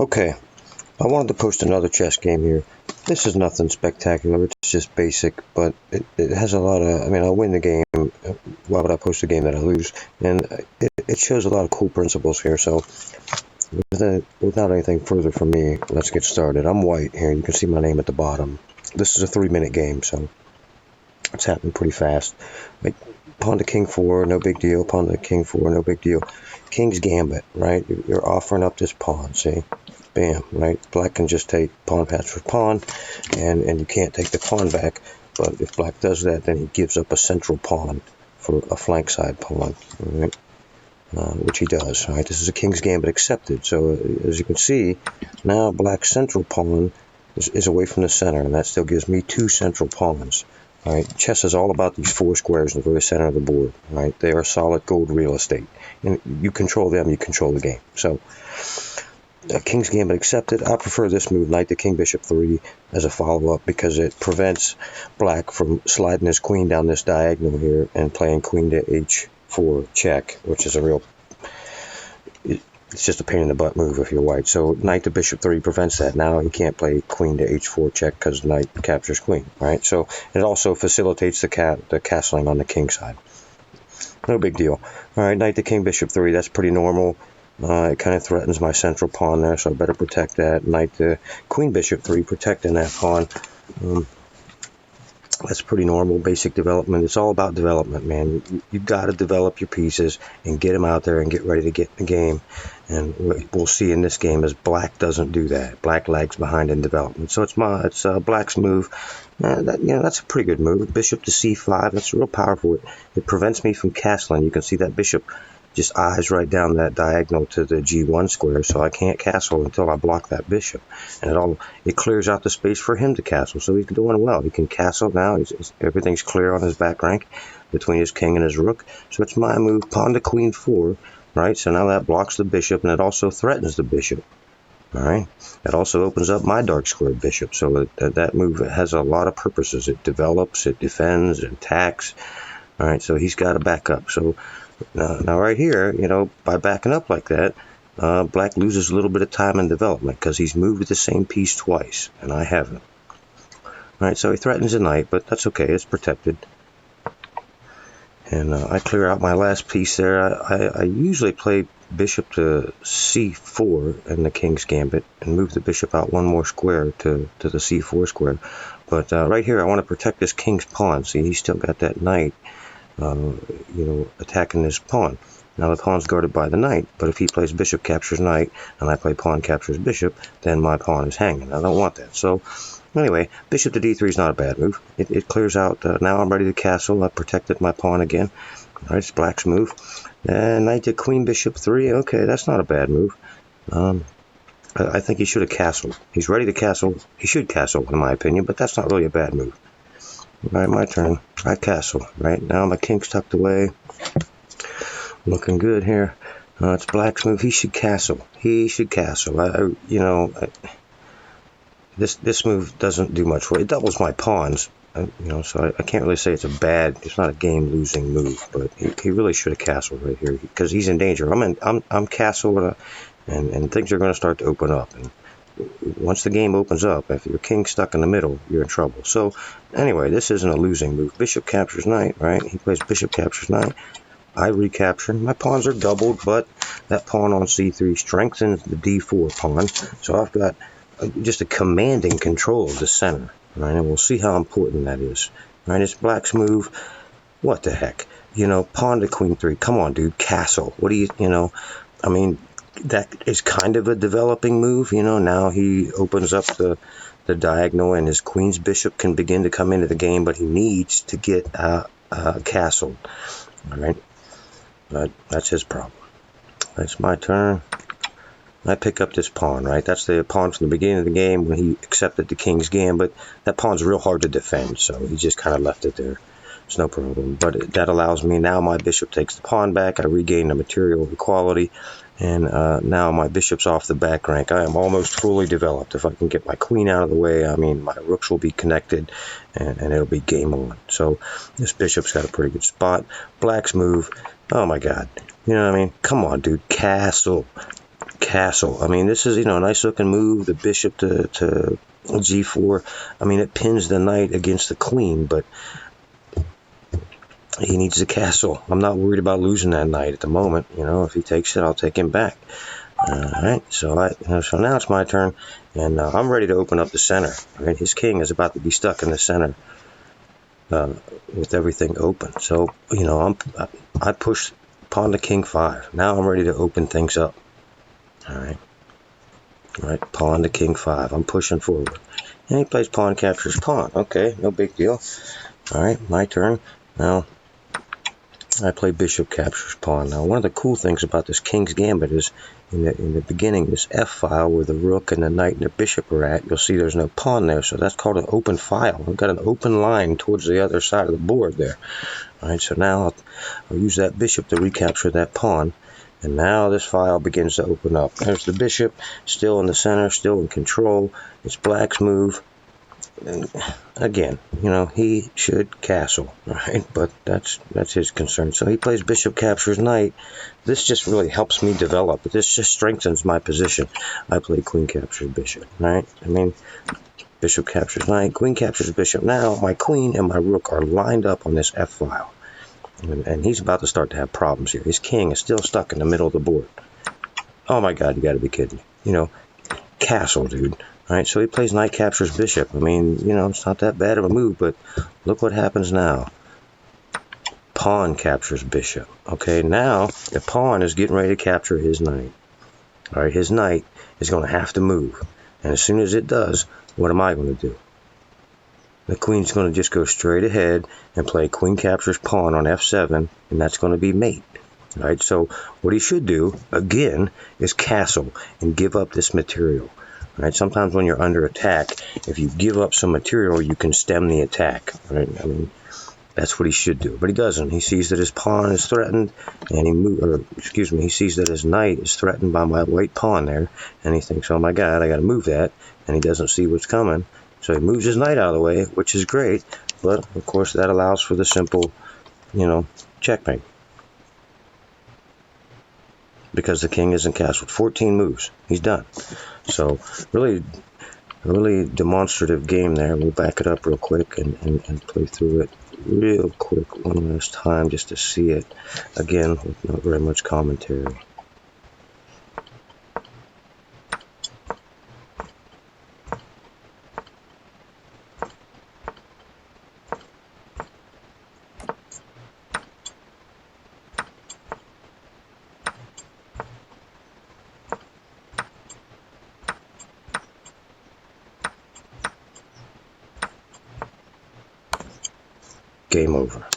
Okay, I wanted to post another chess game here. This is nothing spectacular, it's just basic, but it has a lot of, I mean, I'll win the game. Why would I post a game that I lose? And it shows a lot of cool principles here, so without anything further from me, let's get started. I'm white here, you can see my name at the bottom. This is a 3-minute game, so it's happening pretty fast. Like, pawn to king 4, no big deal. Pawn to king 4, no big deal. King's Gambit, right? You're offering up this pawn, see? Bam, right? Black can just take pawn pass for pawn, and you can't take the pawn back. But if black does that, then he gives up a central pawn for a flank side pawn, right? Which he does, right? This is a King's Gambit accepted. So as you can see, now black's central pawn is away from the center, and that still gives me 2 central pawns. Right? Chess is all about these 4 squares in the very center of the board. Right? They are solid gold real estate, and you control them, you control the game. So, King's Gambit accepted. I prefer this move, knight to king bishop 3, as a follow-up because it prevents black from sliding his queen down this diagonal here and playing queen to h4 check, which is a real. It's just a pain in the butt move if you're white. So knight to bishop 3 prevents that. Now he can't play queen to h4 check because knight captures queen, right? So it also facilitates the castling on the king side. No big deal. All right, knight to king bishop 3, that's pretty normal. It kind of threatens my central pawn there, so I better protect that. Knight to queen bishop 3, protecting that pawn. That's pretty normal, basic development. It's all about development, man. You've got to develop your pieces and get them out there and get ready to get in the game. And what we'll see in this game is black doesn't do that. Black lags behind in development. So it's black's move. That's a pretty good move. Bishop to c5, that's real powerful. It prevents me from castling. You can see that bishop just eyes right down that diagonal to the g1 square, so I can't castle until I block that bishop. And it clears out the space for him to castle, so he's doing well. He can castle now. Everything's clear on his back rank between his king and his rook. So it's my move, pawn to queen 4, right? So now that blocks the bishop, and it also threatens the bishop. All right. It also opens up my dark squared bishop, so that move has a lot of purposes. It develops, it defends, it attacks. All right, so he's got to back up. So now right here, by backing up like that, black loses a little bit of time in development because he's moved the same piece twice, and I haven't. All right, so he threatens a knight, but that's okay. It's protected. And I clear out my last piece there. I usually play bishop to c4 in the King's Gambit and move the bishop out 1 more square to the c4 square. But right here, I want to protect this king's pawn. See, he's still got that knight. Attacking this pawn. Now the pawn's guarded by the knight, but if he plays bishop captures knight, and I play pawn captures bishop, then my pawn is hanging. I don't want that. So, anyway, bishop to d3 is not a bad move. It clears out. Now I'm ready to castle. I've protected my pawn again. All right, it's black's move. And knight to queen bishop 3. Okay, that's not a bad move. I think he should have castled. He's ready to castle. He should castle, in my opinion, but that's not really a bad move. Right, my turn. I castle. Right now, my king's tucked away. Looking good here. It's black's move. He should castle. He should castle. This move doesn't do much for it. It doubles my pawns. So I can't really say it's it's not a game-losing move, but he really should have castled right here because he's in danger. I'm castled, and things are going to start to open up. And once the game opens up, if your king's stuck in the middle, you're in trouble. So, anyway, this isn't a losing move. Bishop captures knight, right? He plays bishop captures knight. I recapture. My pawns are doubled, but that pawn on c3 strengthens the d4 pawn. So I've got just a commanding control of the center, right? And we'll see how important that is. Right? It's black's move. What the heck? Pawn to queen 3. Come on, dude. Castle. What do you, I mean, that is kind of a developing move. Now he opens up the diagonal and his queen's bishop can begin to come into the game, but he needs to get castled. All right. But that's his problem. That's my turn. I pick up this pawn, right? That's the pawn from the beginning of the game when he accepted the King's Gambit. That pawn's real hard to defend, so he just kind of left it there. It's no problem. But that allows me, now my bishop takes the pawn back. I regain the material equality. And now my bishop's off the back rank. I am almost fully developed. If I can get my queen out of the way, my rooks will be connected, and it'll be game on. So this bishop's got a pretty good spot. Black's move. Oh, my God. Come on, dude. Castle. castle. I mean, this is, a nice looking move, the bishop to g4. I mean, it pins the knight against the queen, but he needs the castle. I'm not worried about losing that knight at the moment. If he takes it, I'll take him back. All right, so now it's my turn, and I'm ready to open up the center. All right, his king is about to be stuck in the center with everything open. So, I push pawn to king 5. Now I'm ready to open things up. All right, pawn to king 5. I'm pushing forward. And he plays pawn captures pawn. Okay, no big deal. All right, my turn. Now I play bishop captures pawn. Now, one of the cool things about this King's Gambit is in the beginning, this F file where the rook and the knight and the bishop are at, you'll see there's no pawn there, so that's called an open file. I've got an open line towards the other side of the board there. All right, so now I'll use that bishop to recapture that pawn, and now this file begins to open up. There's the bishop, still in the center, still in control. It's black's move. And again, he should castle, right? But that's his concern. So he plays bishop captures knight. This just really helps me develop. This just strengthens my position. I play queen captures bishop, right? I mean, bishop captures knight, queen captures bishop. Now my queen and my rook are lined up on this F file. And he's about to start to have problems here. His king is still stuck in the middle of the board. Oh my God, you got to be kidding me. Castle, dude. All right, so he plays knight captures bishop. I mean, it's not that bad of a move, but look what happens now. Pawn captures bishop. Okay, now the pawn is getting ready to capture his knight. All right, his knight is going to have to move. And as soon as it does, what am I going to do? The queen's going to just go straight ahead and play queen captures pawn on f7, and that's going to be mate. All right, so what he should do, again, is castle and give up this material. Right? Sometimes when you're under attack, if you give up some material, you can stem the attack. Right? I mean, that's what he should do, but he doesn't. He sees that his pawn is threatened, and he sees that his knight is threatened by my white pawn there, and he thinks, oh my God, I got to move that, and he doesn't see what's coming, so he moves his knight out of the way, which is great, but of course that allows for the simple, checkmate. Because the king isn't castled. 14 moves. He's done. So, really demonstrative game there. We'll back it up real quick and play through it real quick one last time just to see it. Again, with not very much commentary. Game over.